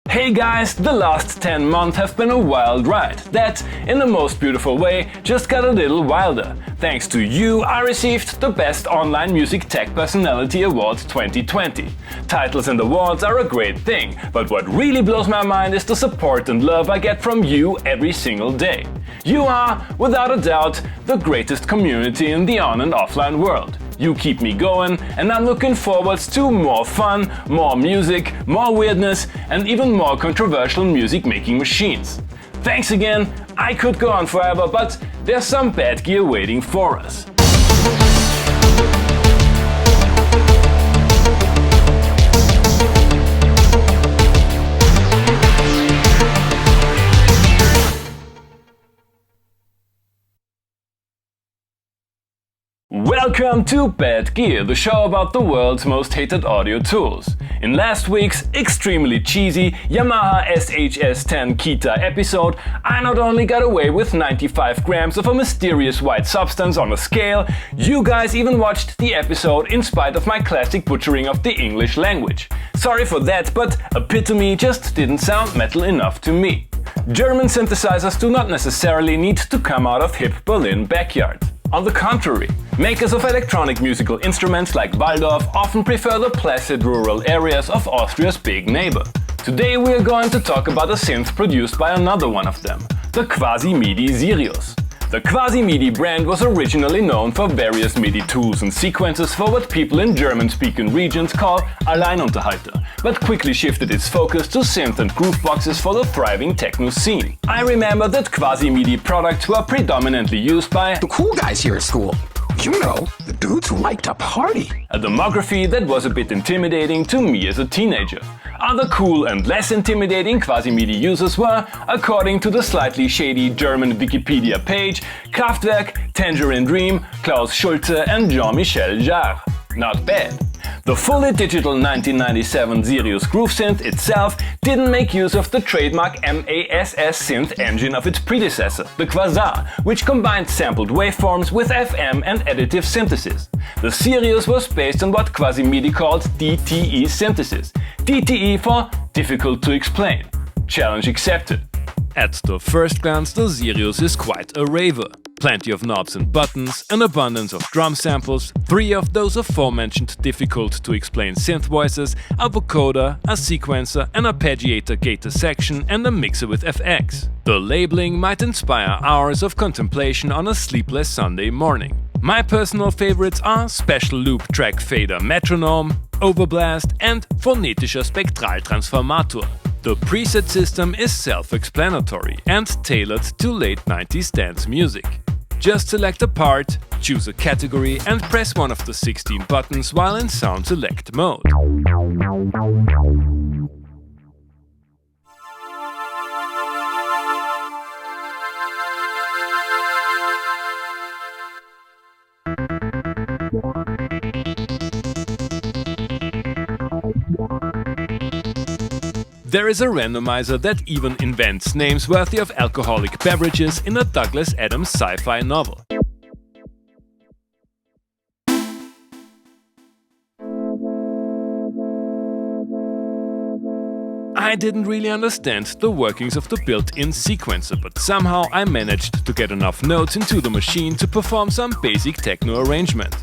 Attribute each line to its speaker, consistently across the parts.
Speaker 1: Hey guys, the last 10 months have been a wild ride that, in the most beautiful way, just got a little wilder. Thanks to you, I received the Best Online Music Tech Personality Award 2020. Titles and awards are a great thing, but what really blows my mind is the support and love I get from you every single day. You are, without a doubt, the greatest community in the on and offline world. You keep me going, and I'm looking forward to more fun, more music, more weirdness, and even more controversial music-making machines. Thanks again, I could go on forever, but there's some bad gear waiting for us. Welcome to Bad Gear, the show about the world's most hated audio tools. In last week's extremely cheesy Yamaha SHS-10 Kita episode, I not only got away with 95 grams of a mysterious white substance on a scale, you guys even watched the episode in spite of my classic butchering of the English language. Sorry for that, but Epitome just didn't sound metal enough to me. German synthesizers do not necessarily need to come out of hip Berlin backyards. On the contrary, makers of electronic musical instruments like Waldorf often prefer the placid rural areas of Austria's big neighbor. Today we are going to talk about a synth produced by another one of them, the Quasimidi Sirius. The Quasimidi brand was originally known for various MIDI tools and sequences for what people in German-speaking regions call Alleinunterhalter, but quickly shifted its focus to synth and grooveboxes for the thriving techno scene. I remember that Quasimidi products were predominantly used by
Speaker 2: the cool guys here at school. You know, the dudes who like to party.
Speaker 1: A demography that was a bit intimidating to me as a teenager. Other cool and less intimidating Quasimidi users were, according to the slightly shady German Wikipedia page, Kraftwerk, Tangerine Dream, Klaus Schulze and Jean-Michel Jarre. Not bad. The fully digital 1997 Sirius Groove Synth itself didn't make use of the trademark MASS synth engine of its predecessor, the Quasar, which combined sampled waveforms with FM and additive synthesis. The Sirius was based on what Quasimidi called DTE synthesis. DTE for difficult to explain. Challenge accepted. At the first glance, the Sirius is quite a raver. Plenty of knobs and buttons, an abundance of drum samples, 3 of those aforementioned difficult-to-explain synth voices, a vocoder, a sequencer, an arpeggiator-gator section and a mixer with FX. The labeling might inspire hours of contemplation on a sleepless Sunday morning. My personal favorites are Special Loop Track Fader Metronome, Overblast and Phonetischer Spektraltransformator. The preset system is self-explanatory and tailored to late 90s dance music. Just select a part, choose a category and press one of the 16 buttons while in sound select mode. There is a randomizer that even invents names worthy of alcoholic beverages in a Douglas Adams sci-fi novel. I didn't really understand the workings of the built-in sequencer, but somehow I managed to get enough notes into the machine to perform some basic techno arrangement.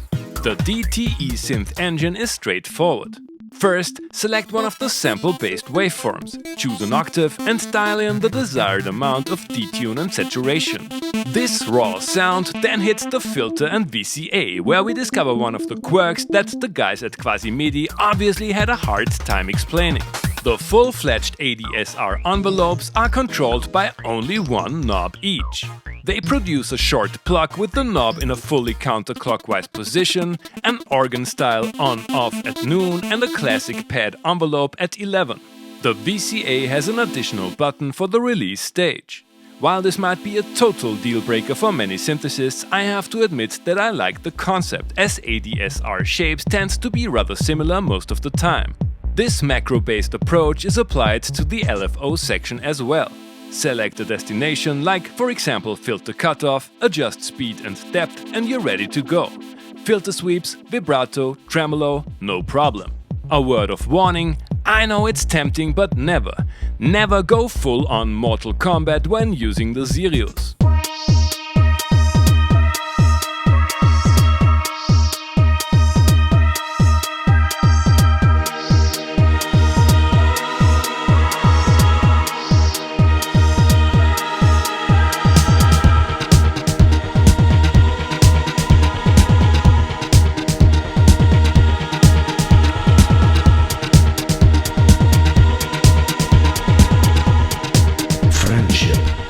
Speaker 1: The DTE synth engine is straightforward. First, select one of the sample-based waveforms, choose an octave and dial in the desired amount of detune and saturation. This raw sound then hits the filter and VCA, where we discover one of the quirks that the guys at Quasimidi obviously had a hard time explaining. The full-fledged ADSR envelopes are controlled by only one knob each. They produce a short pluck with the knob in a fully counterclockwise position, an organ-style on-off at noon and a classic pad envelope at 11. The VCA has an additional button for the release stage. While this might be a total deal-breaker for many synthesists, I have to admit that I like the concept, as ADSR shapes tend to be rather similar most of the time. This macro-based approach is applied to the LFO section as well. Select a destination like, for example, filter cutoff, adjust speed and depth and you're ready to go. Filter sweeps, vibrato, tremolo, no problem. A word of warning, I know it's tempting, but never go full on Mortal Kombat when using the Sirius.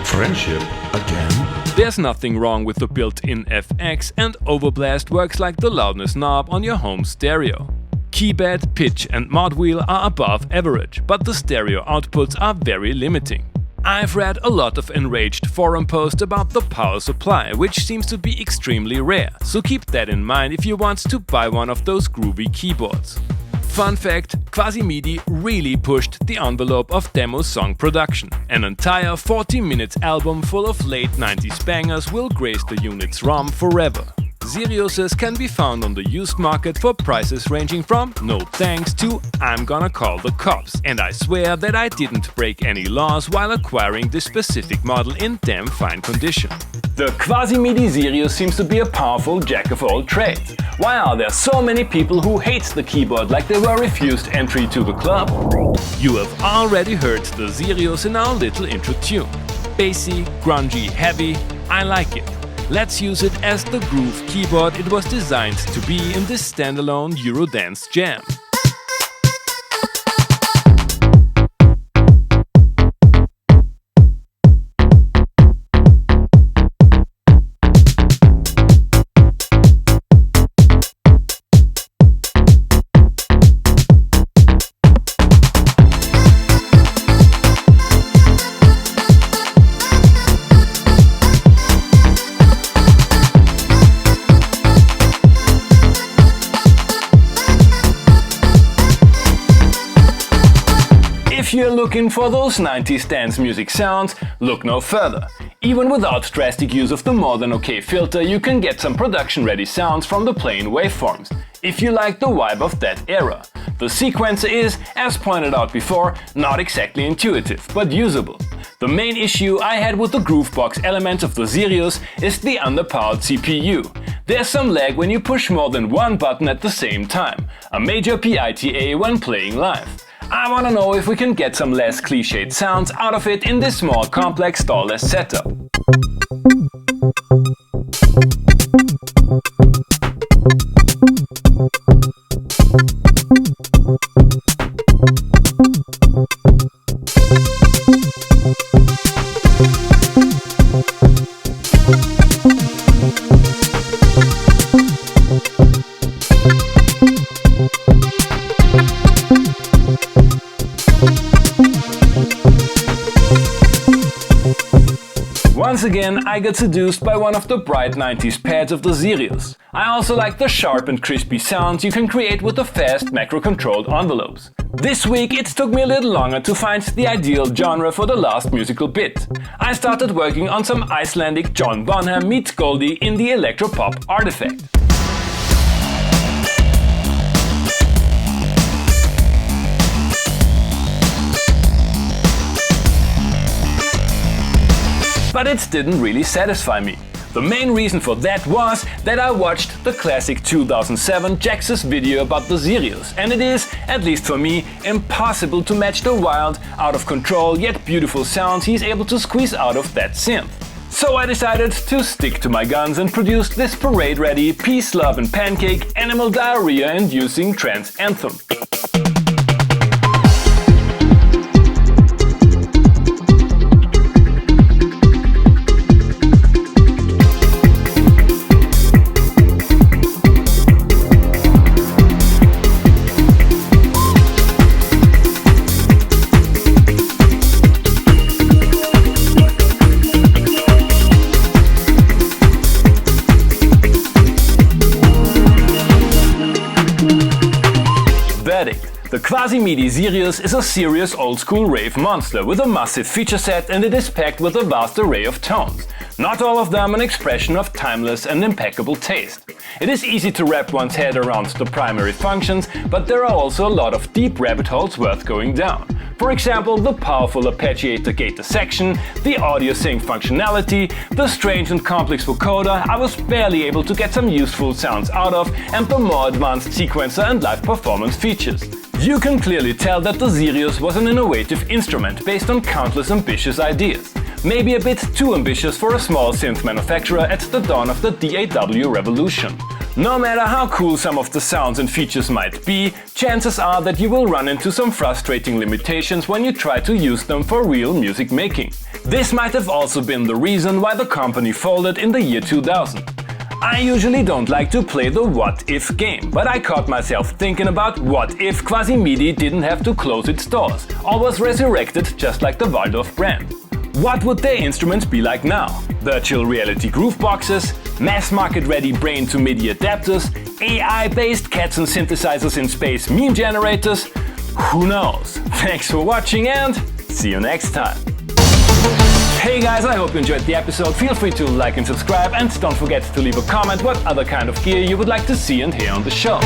Speaker 2: Friendship again?
Speaker 1: There's nothing wrong with the built-in FX, and Overblast works like the loudness knob on your home stereo. Keybed, pitch and mod wheel are above average, but the stereo outputs are very limiting. I've read a lot of enraged forum posts about the power supply, which seems to be extremely rare, so keep that in mind if you want to buy one of those groovy keyboards. Fun fact, Quasimidi really pushed the envelope of demo song production. An entire 40-minute album full of late 90s bangers will grace the unit's ROM forever. Siriuses can be found on the used market for prices ranging from no thanks to I'm gonna call the cops, and I swear that I didn't break any laws while acquiring this specific model in damn fine condition.
Speaker 3: The Quasimidi Sirius seems to be a powerful jack of all trades. Why are there so many people who hate the keyboard like they were refused entry to the club?
Speaker 1: You have already heard the Sirius in our little intro tune. Bassy, grungy, heavy, I like it. Let's use it as the groove keyboard it was designed to be in this standalone Eurodance jam.
Speaker 3: If you're looking for those 90s dance music sounds, look no further. Even without drastic use of the more than okay filter, you can get some production-ready sounds from the plain waveforms, if you like the vibe of that era. The sequencer is, as pointed out before, not exactly intuitive, but usable. The main issue I had with the groovebox element of the Sirius is the underpowered CPU. There's some lag when you push more than one button at the same time, a major PITA when playing live. I wanna know if we can get some less cliched sounds out of it in this more complex stallless setup. Once again, I got seduced by one of the bright 90s pads of the Sirius. I also like the sharp and crispy sounds you can create with the fast macro-controlled envelopes. This week it took me a little longer to find the ideal genre for the last musical bit. I started working on some Icelandic John Bonham meets Goldie in the electropop artifact. But it didn't really satisfy me. The main reason for that was that I watched the classic 2007 Jexus video about the Sirius, and it is, at least for me, impossible to match the wild, out of control yet beautiful sounds he's able to squeeze out of that synth. So I decided to stick to my guns and produced this parade-ready, peace, love and pancake, animal diarrhea-inducing trance anthem. The
Speaker 1: Quasimidi Sirius is a serious old-school rave monster with a massive feature set, and it is packed with a vast array of tones. Not all of them an expression of timeless and impeccable taste. It is easy to wrap one's head around the primary functions, but there are also a lot of deep rabbit holes worth going down. For example, the powerful arpeggiator gator section, the audio sync functionality, the strange and complex vocoder I was barely able to get some useful sounds out of, and the more advanced sequencer and live performance features. You can clearly tell that the Sirius was an innovative instrument based on countless ambitious ideas. Maybe a bit too ambitious for a small synth manufacturer at the dawn of the DAW revolution. No matter how cool some of the sounds and features might be, chances are that you will run into some frustrating limitations when you try to use them for real music making. This might have also been the reason why the company folded in the year 2000. I usually don't like to play the what if game, but I caught myself thinking about what if Quasimidi didn't have to close its doors, or was resurrected just like the Waldorf brand. What would their instruments be like now? Virtual reality grooveboxes, mass-market ready brain-to-MIDI adapters, AI-based cats and synthesizers in space meme generators? Who knows? Thanks for watching and see you next time! Hey guys, I hope you enjoyed the episode. Feel free to like and subscribe, and don't forget to leave a comment what other kind of gear you would like to see and hear on the show.